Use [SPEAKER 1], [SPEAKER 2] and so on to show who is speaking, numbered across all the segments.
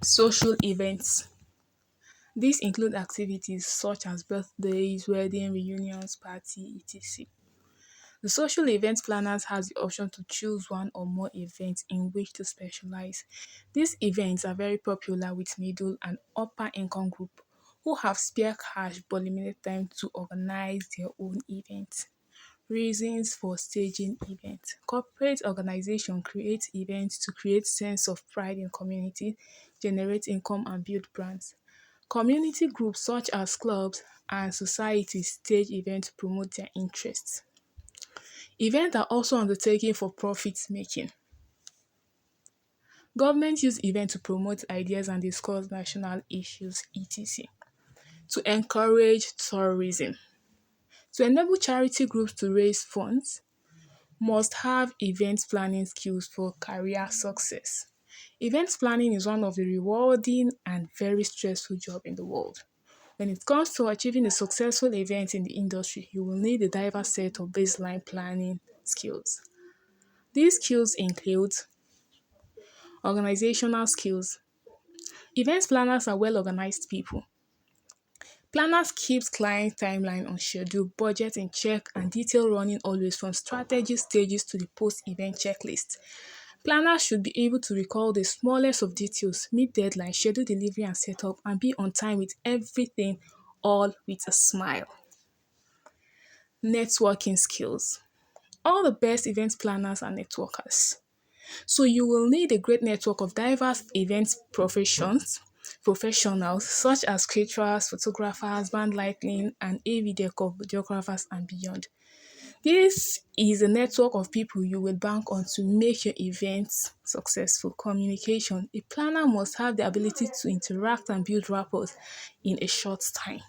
[SPEAKER 1] Social events. These include activities such as birthdays, wedding, reunions, party, etc. The social event planners has the option to choose one or more events in which to specialize. These events are very popular with middle and upper income group who have spare cash but limited time to organize their own events. Reasons for staging events. Corporate organization create events to create sense of pride in community, generate income and build brands. Community groups such as clubs and societies stage events to promote their interests. Events are also undertaken for profit making. Government use events to promote ideas and discuss national issues, etc. To encourage tourism. To enable charity groups to raise funds, must have event planning skills for career success. Event planning is one of the rewarding and very stressful job in the world. When it comes to achieving a successful event in the industry, you will need a diverse set of baseline planning skills. These skills include organizational skills. Event planners are well organized people. Planners keeps client timeline on schedule, budget in check and detail running always from strategy stages to the post-event checklist. Planners should be able to recall the smallest of details, meet deadlines, schedule delivery and setup, and be on time with everything, all with a smile. Networking skills. All the best event planners are networkers. So you will need a great network of diverse event professionals such as caterers, photographers, band lighting, and AV videographers and beyond. This is a network of people you will bank on to make your events successful. Communication. A planner must have the ability to interact and build rapport in a short time.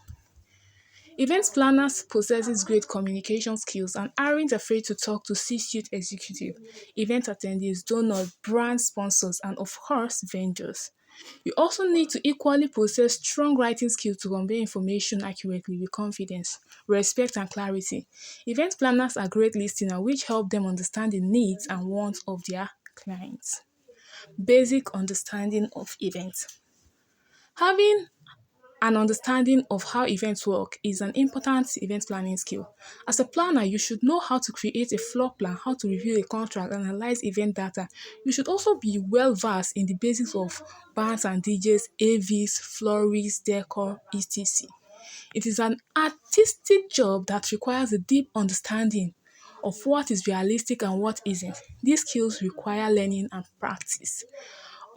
[SPEAKER 1] Event planners possesses great communication skills and aren't afraid to talk to C-suite executive, event attendees, donors, brand sponsors, and of course, vendors. You also need to equally possess strong writing skills to convey information accurately with confidence, respect, and clarity. Event planners are great listeners which help them understand the needs and wants of their clients. Basic understanding of events. Having an understanding of how events work is an important event planning skill. As a planner, you should know how to create a floor plan, how to review a contract, analyze event data. You should also be well versed in the basics of bands and DJs, AVs, florists, decor, etc. It is an artistic job that requires a deep understanding of what is realistic and what isn't. These skills require learning and practice.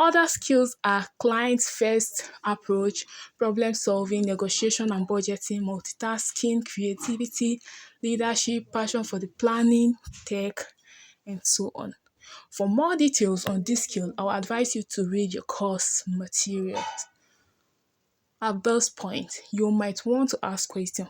[SPEAKER 1] Other skills are client-first approach, problem-solving, negotiation and budgeting, multitasking, creativity, leadership, passion for the planning, tech, and so on. For more details on this skill, I will advise you to read your course materials. At this point, you might want to ask questions.